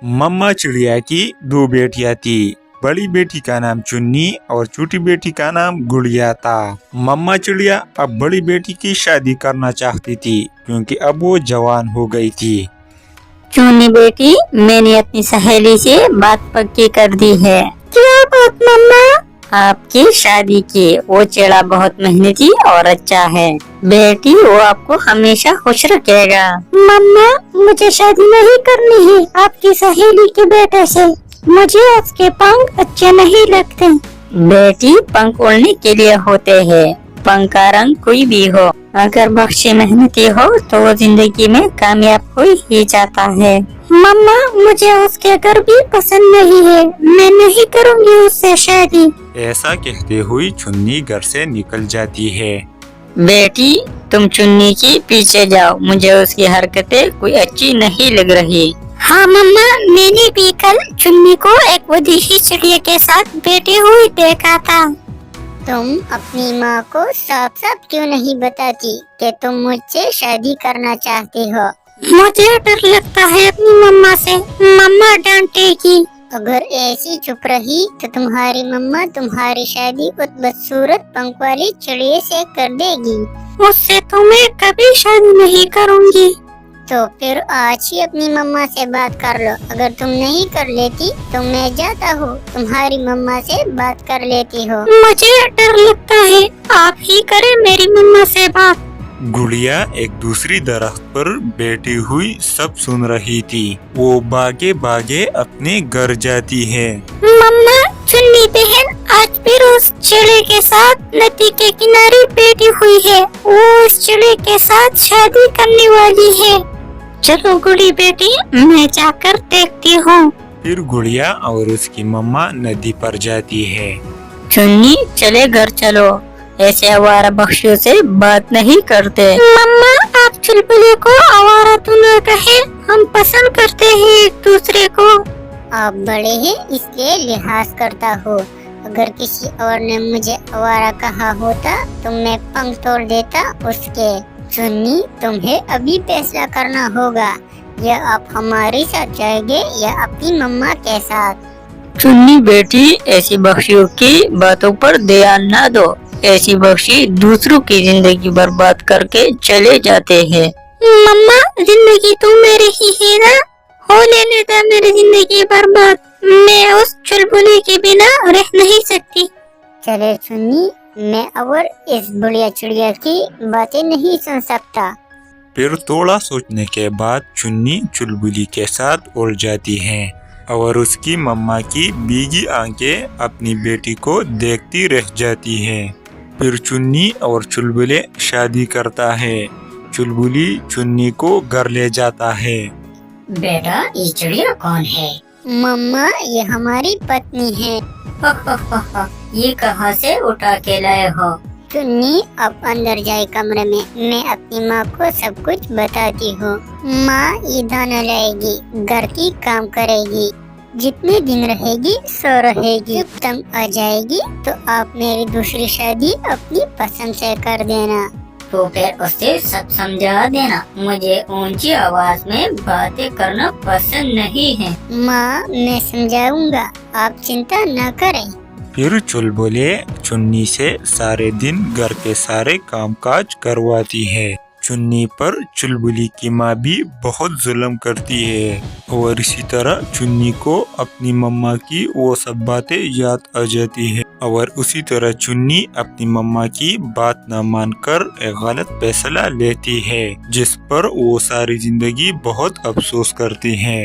मम्मा चिड़िया की दो बेटियां थी। बड़ी बेटी का नाम चुन्नी और छोटी बेटी का नाम गुड़िया था। मम्मा चिड़िया अब बड़ी बेटी की शादी करना चाहती थी क्योंकि अब वो जवान हो गई थी। चुन्नी बेटी, मैंने अपनी सहेली से बात पक्की कर दी है। क्या बात मम्मा? आपकी शादी की। वो चिड़ा बहुत मेहनती और अच्छा है। बेटी, वो आपको हमेशा खुश रखेगा। मम्मा, मुझे शादी नहीं करनी है आपकी सहेली के बेटे से। मुझे उसके पंख अच्छे नहीं लगते। बेटी, पंख उड़ने के लिए होते हैं। पंख का रंग कोई भी हो, अगर बख्शी मेहनती हो तो वो जिंदगी में कामयाब हो ही जाता है। मम्मा, मुझे उसके घर भी पसंद नहीं है। मैं नहीं करूँगी उससे शादी। ऐसा कहते हुए चुन्नी घर से निकल जाती है। बेटी, तुम चुन्नी के पीछे जाओ। मुझे उसकी हरकतें कोई अच्छी नहीं लग रही। हाँ मम्मा, मैंने भी कल चुन्नी को एक विदेशी चिड़िया के साथ बैठे हुए देखा था। तुम अपनी माँ को साफ साफ क्यों नहीं बताती कि तुम मुझसे शादी करना चाहती हो? मुझे डर लगता है अपनी मम्मा से। मम्मा डांटेगी। अगर ऐसी चुप रही तो तुम्हारी मम्मा तुम्हारी शादी उस बदसूरत पंख वाली चिड़िया से कर देगी। उससे तो मैं कभी शादी नहीं करूँगी। तो फिर आज ही अपनी मम्मा से बात कर लो। अगर तुम नहीं कर लेती तो मैं जाता हूँ, तुम्हारी मम्मा से बात कर लेती हो। मुझे डर लगता है, आप ही करें मेरी मम्मा से बात। गुड़िया एक दूसरी दरख्त पर बैठी हुई सब सुन रही थी। वो भागे भागे अपने घर जाती है। मम्मा, चुन्नी बहन आज फिर उस चिड़े के साथ नदी के किनारे बैठी हुई है। वो उस चिड़े के साथ शादी करने वाली है। चलो गुड़ी बेटी, मैं जाकर देखती हूँ। फिर गुड़िया और उसकी मम्मा नदी पर जाती है। चुन्नी, चले घर चलो। ऐसे आवारा बख्शियों से बात नहीं करते। मम्मा, आप चुलबुले को आवारा तो न कहे। हम पसंद करते हैं एक दूसरे को। आप बड़े हैं इसलिए लिहाज करता हूँ। अगर किसी और ने मुझे आवारा कहा होता तो मैं पंख तोड़ देता उसके। चुन्नी, तुम्हें अभी फैसला करना होगा, या आप हमारे साथ जाएंगे या अपनी मम्मा के साथ। चुन्नी बेटी, ऐसी बख्शियों की बातों पर ध्यान न दो। ऐसी बख्शी दूसरों की जिंदगी बर्बाद करके चले जाते हैं। मम्मा, जिंदगी तो मेरी ही है ना, हो लेने दे मेरी जिंदगी बर्बाद। मैं उस चुलबुले के बिना रह नहीं सकती। चले चुन्नी, मैं और इस बुढ़िया चिड़िया की बातें नहीं सुन सकता। फिर थोड़ा सोचने के बाद चुन्नी चुलबुली के साथ उड़ जाती है और उसकी मम्मा की भीगी आंखें अपनी बेटी को देखती रह जाती है। फिर चुन्नी और चुलबुले शादी करता है। चुलबुली चुन्नी को घर ले जाता है। बेटा, ये चिड़िया कौन है? मम्मा, ये हमारी पत्नी है। ये कहाँ से उठा के लाए हो? चुन्नी, अब अंदर जाए कमरे में, मैं अपनी माँ को सब कुछ बताती हूँ। माँ ये दाना लाएगी, घर की काम करेगी, जितने दिन रहेगी सो रहेगी। जब तंग आ जाएगी तो आप मेरी दूसरी शादी अपनी पसंद से कर देना। तो फिर उसे सब समझा देना। मुझे ऊंची आवाज में बातें करना पसंद नहीं है। माँ, मैं समझाऊंगा, आप चिंता न करें। फिर चुलबुले चुन्नी से सारे दिन घर के सारे कामकाज करवाती है। चुन्नी पर चुलबुली की माँ भी बहुत जुल्म करती है और इसी तरह चुन्नी को अपनी मम्मा की वो सब बातें याद आ जाती है और उसी तरह चुन्नी अपनी मम्मा की बात न मानकर एक गलत फैसला लेती है, जिस पर वो सारी जिंदगी बहुत अफसोस करती है।